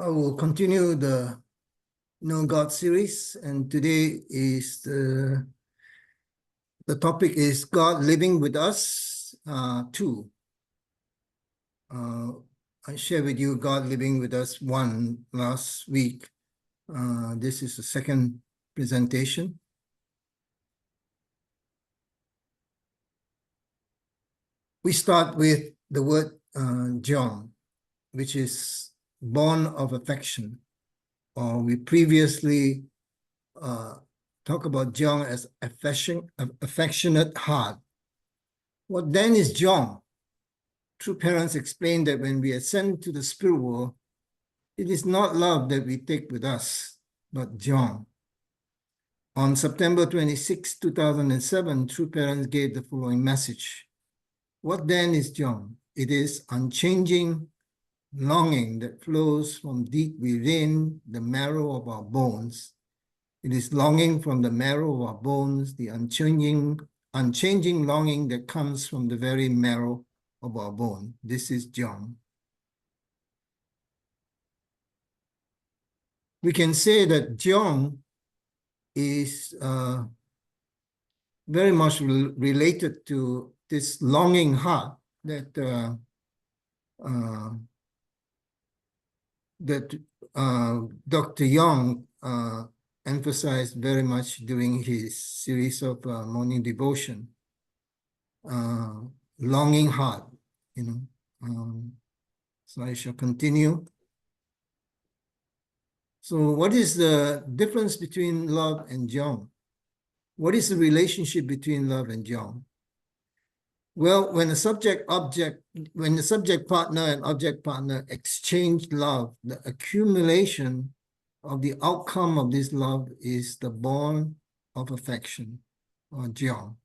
I will continue the Know God series, and today is the topic is God living with us too. I shared with you God living with us one last week. This is the second presentation. We start with the word John, which is born of affection, or we previously talk about John as affectionate heart. What then is John? True parents explain that when we ascend to the spirit world, it is not love that we take with us, but John. On September 26, 2007, True Parents gave the following message. What then is John? It is unchanging longing that flows from deep within the marrow of our bones. It is longing from the marrow of our bones, the unchanging longing that comes from the very marrow of our bone. This is John. We can say that John is very much related to this longing heart that Dr. Young emphasized very much during his series of morning devotion. Longing heart, so I shall continue. So what is the difference between love and John? What is the relationship between love and John? Well, when the subject partner and object partner exchange love, the accumulation of the outcome of this love is the bond of affection, or John.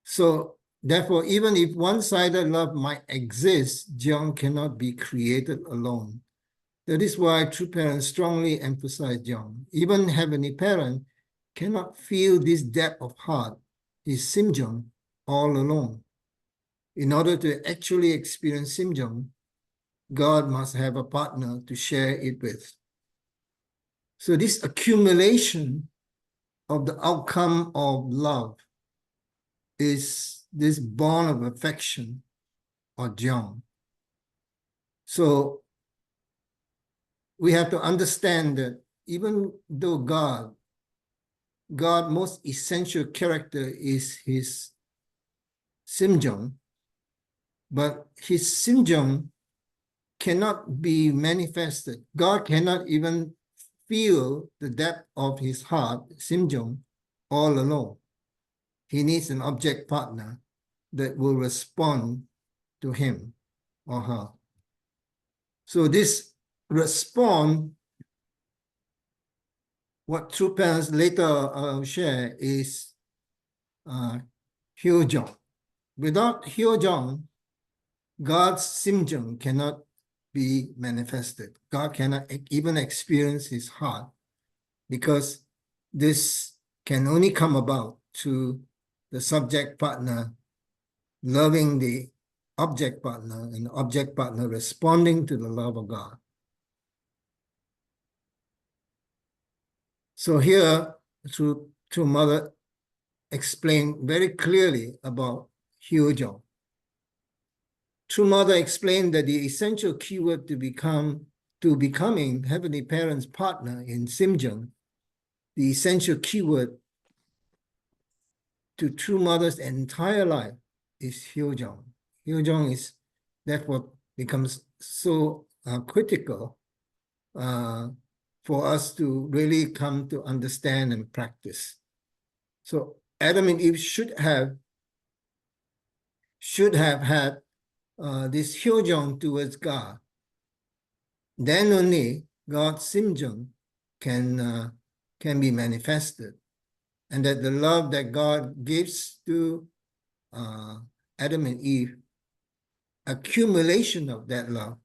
So therefore, even if one-sided love might exist, John cannot be created alone. That is why true parents strongly emphasize John. Even Heavenly Parent cannot feel this depth of heart, his Simjong, all alone. In order to actually experience Simjong, God must have a partner to share it with. So this accumulation of the outcome of love is this bond of affection, or John. So we have to understand that even though God's most essential character is his Simjong, but his Simjong cannot be manifested. God cannot even feel the depth of his heart, Simjong, all alone. He needs an object partner that will respond to him or her. So this respond, what true parents later share, is Hyojong. Without Hyojong, God's Simjong cannot be manifested. God cannot even experience his heart, because this can only come about through the subject partner loving the object partner and the object partner responding to the love of God. So here, True Mother explained very clearly about Hyojong. True Mother explained that the essential keyword to becoming Heavenly Parent's partner in Simjong, the essential keyword to True Mother's entire life is Hyojong. Hyojong is therefore becomes so critical for us to really come to understand and practice. So Adam and Eve should have had this Hyojong towards God. Then only God's Simjong can be manifested, and that the love that God gives to Adam and Eve, accumulation of that love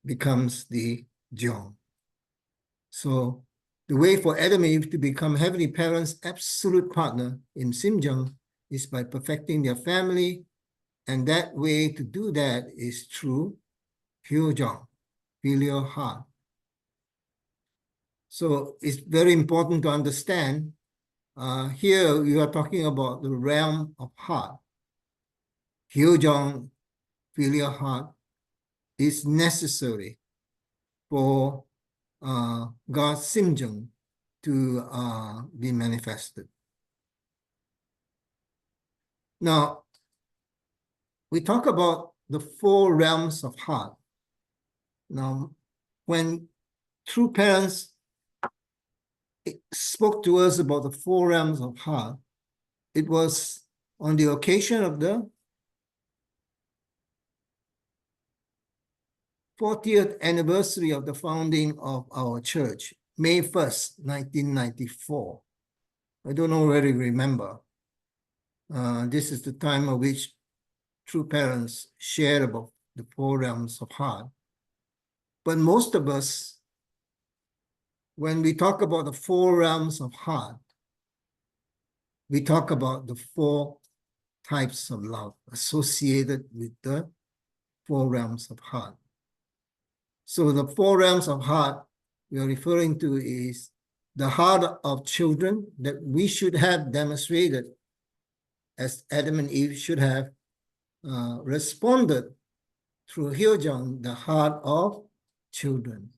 becomes the John. So the way for Adam and Eve to become Heavenly Parents' absolute partner in Simjong is by perfecting their family, and that way to do that is through Hyojong. filial heart. So it's very important to understand. Here we are talking about the realm of heart. Hyojong, filial heart, is necessary for God's Simjung to be manifested. Now, we talk about the 4 realms of heart. Now, when true parents spoke to us about the 4 realms of heart, it was on the occasion of the 40th anniversary of the founding of our church, May 1st, 1994. I don't know whether you remember. This is the time of which true parents shared about the 4 realms of heart. But most of us, when we talk about the 4 realms of heart, we talk about the 4 types of love associated with the 4 realms of heart. So the 4 realms of heart we are referring to is the heart of children that we should have demonstrated, as Adam and Eve should have responded through Hyojong, the heart of children.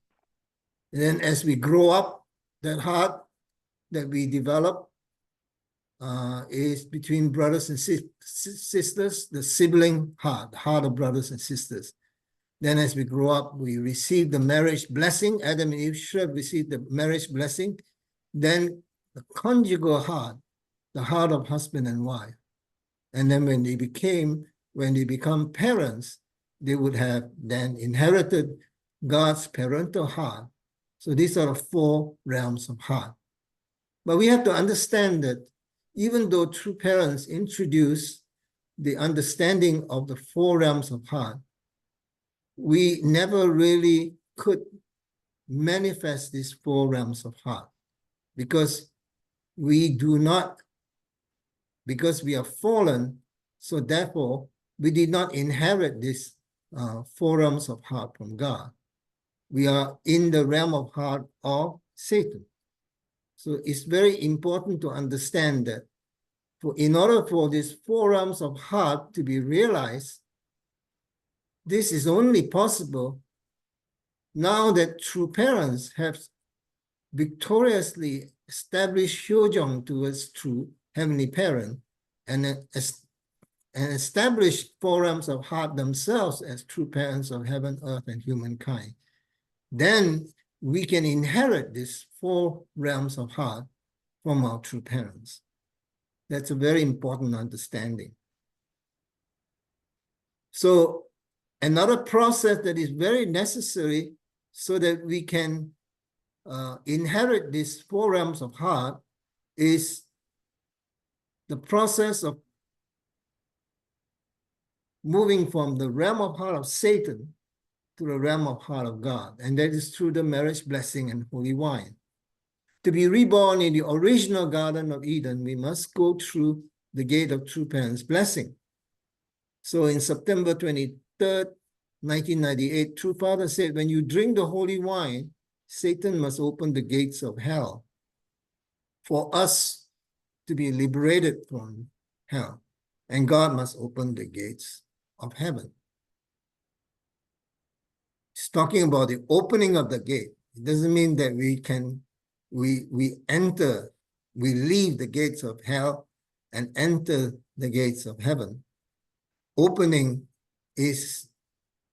And then as we grow up, that heart that we develop is between brothers and sisters, the sibling heart, the heart of brothers and sisters. Then as we grow up, we receive the marriage blessing. Adam and Eve should have received the marriage blessing. Then the conjugal heart, the heart of husband and wife. And then when they become parents, they would have then inherited God's parental heart. So these are the 4 realms of heart. But we have to understand that even though true parents introduce the understanding of the 4 realms of heart, we never really could manifest these 4 realms of heart because we are fallen, so therefore we did not inherit these 4 realms of heart from God. We are in the realm of heart of Satan. So it's very important to understand that in order for these 4 realms of heart to be realized, this is only possible now that true parents have victoriously established Hyojong towards true heavenly parent and established 4 realms of heart themselves as true parents of heaven, earth, and humankind. Then we can inherit these 4 realms of heart from our true parents. That's a very important understanding. So another process that is very necessary so that we can inherit these 4 realms of heart is the process of moving from the realm of heart of Satan to the realm of heart of God. And that is through the marriage blessing and holy wine. To be reborn in the original Garden of Eden, we must go through the gate of true parents' blessing. So in September 23rd, 1998, True Father said, when you drink the holy wine, Satan must open the gates of hell for us to be liberated from hell. And God must open the gates of heaven. It's talking about the opening of the gate. It doesn't mean that we leave the gates of hell and enter the gates of heaven. Opening is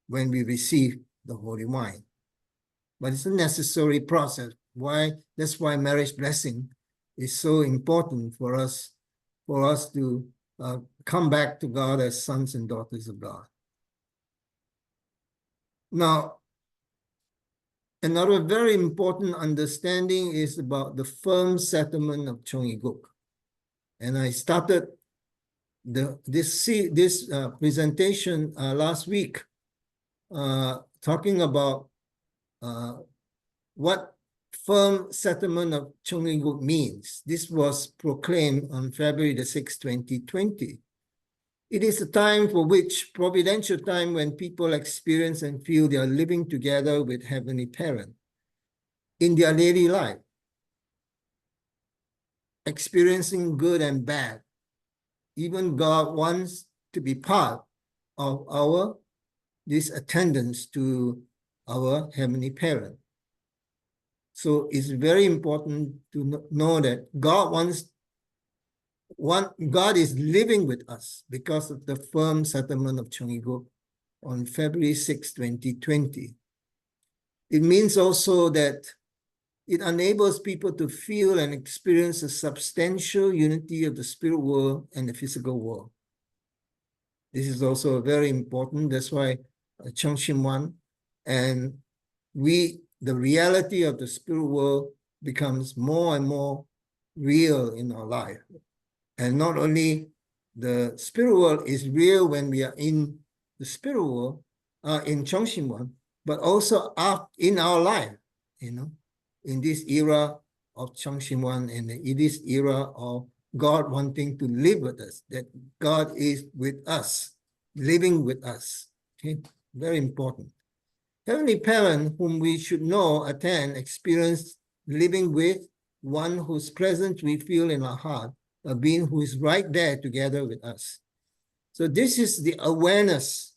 when we receive the holy wine. But it's a necessary process. That's why marriage blessing is so important for us to come back to God as sons and daughters of God. Now, another very important understanding is about the firm settlement of Chongiguk. And I started this presentation last week talking about what firm settlement of Chongiguk means. This was proclaimed on February the 6th, 2020. It is a time for which, providential time, when people experience and feel they are living together with Heavenly Parent in their daily life, experiencing good and bad. Even God wants to be part of this attendance to our Heavenly Parent. So it's very important to know that God is living with us because of the firm settlement of Cheonggyeok on February 6, 2020. It means also that it enables people to feel and experience a substantial unity of the spirit world and the physical world. This is also very important. That's why Cheongshim and the reality of the spirit world becomes more and more real in our life. And not only the spirit world is real when we are in the spirit world, in Cheongshim, but also in our life, in this era of Cheongshim and in this era of God wanting to live with us, that God is with us, living with us. Okay, very important. Heavenly Parent, whom we should know, attend, experience, living with, one whose presence we feel in our heart, a being who is right there together with us. So this is the awareness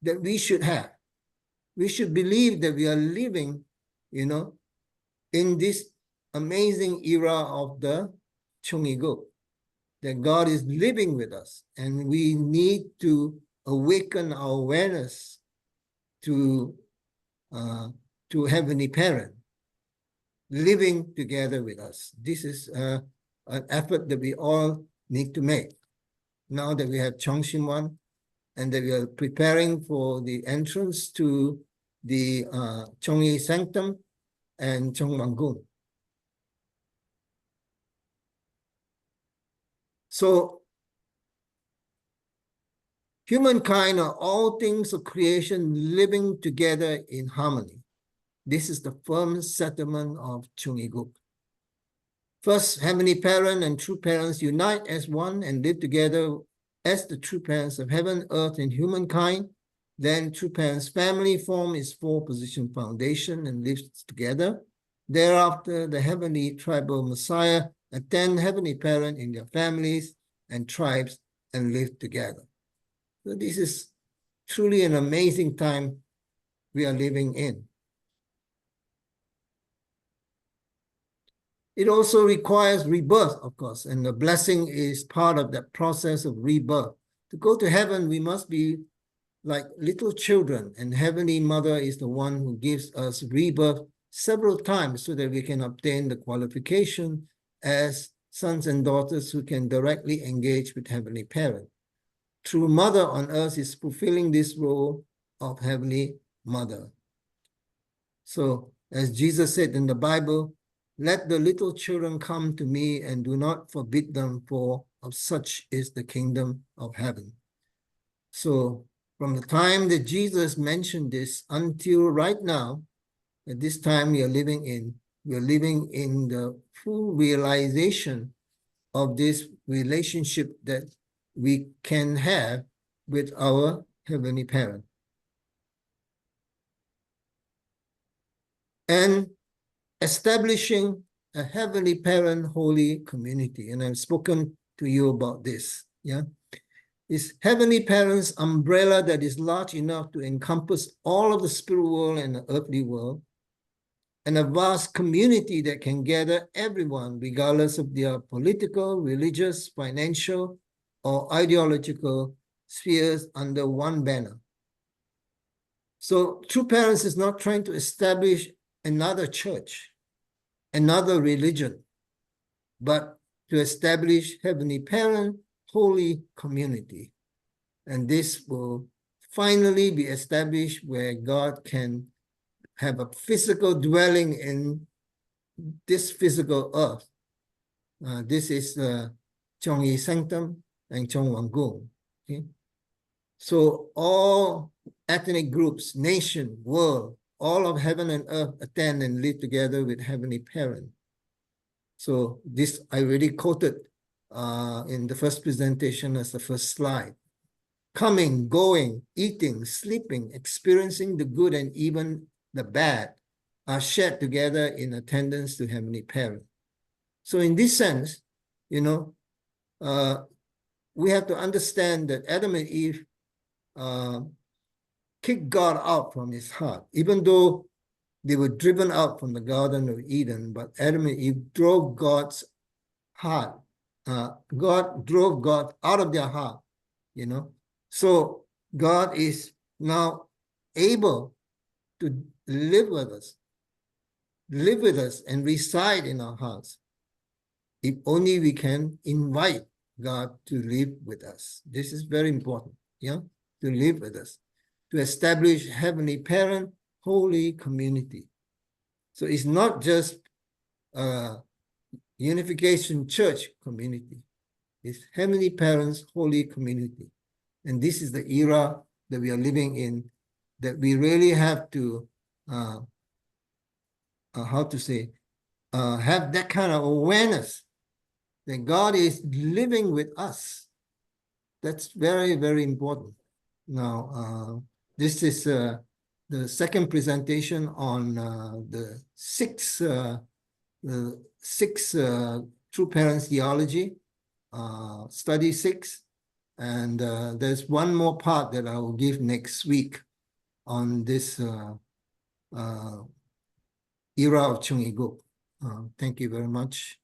that we should have. We should believe that we are living, in this amazing era of the Cheonggyeok, that God is living with us, and we need to awaken our awareness to Heavenly Parent living together with us. This is an effort that we all need to make. Now that we have Cheongshim and that we are preparing for the entrance to the Cheongyi Sanctum and Cheongwanggung. So humankind are all things of creation living together in harmony. This is the firm settlement of Cheonggyeok. First, Heavenly Parent and true parents unite as one and live together as the true parents of heaven, earth, and humankind. Then true parents' family form its four-position foundation and lives together. Thereafter, the heavenly tribal Messiah attend Heavenly Parent in their families and tribes and live together. So this is truly an amazing time we are living in. It also requires rebirth, of course, and the blessing is part of that process of rebirth. To go to heaven, we must be like little children, and Heavenly Mother is the one who gives us rebirth several times so that we can obtain the qualification as sons and daughters who can directly engage with Heavenly Parent. True Mother on earth is fulfilling this role of Heavenly Mother. So, as Jesus said in the Bible, let the little children come to me and do not forbid them, for of such is the kingdom of heaven. So, from the time that Jesus mentioned this until right now, at this time we are living in the full realization of this relationship that we can have with our Heavenly Parent. And establishing a Heavenly Parent holy community. And I've spoken to you about this. Yeah. Is Heavenly Parent's umbrella that is large enough to encompass all of the spirit world and the earthly world, and a vast community that can gather everyone, regardless of their political, religious, financial, or ideological spheres under one banner. So True Parents is not trying to establish another church, another religion, but to establish Heavenly Parent holy community. And this will finally be established where God can have a physical dwelling in this physical earth. This is the Cheongyi Sanctum and Cheongwanggung. Okay? So all ethnic groups, nation, world, all of heaven and earth attend and live together with Heavenly Parent. So this I already quoted in the first presentation as the first slide. Coming, going, eating, sleeping, experiencing the good and even the bad are shared together in attendance to Heavenly Parent. So in this sense, you know, we have to understand that Adam and Eve kicked God out from his heart, even though they were driven out from the Garden of Eden, but Adam and Eve drove God's heart. God drove God out of their heart, you know. So God is now able to live with us and reside in our hearts. If only we can invite God to live with us. This is very important, yeah, to live with us, to establish Heavenly Parent, holy community. So it's not just a Unification Church community. It's Heavenly Parents, holy community. And this is the era that we are living in, that we really have to, how to say, have that kind of awareness that God is living with us. That's very, very important. Now, this is the second presentation on the six True Parents Theology, study 6. And there's one more part that I will give next week on this era of Chung Iguk. Thank you very much.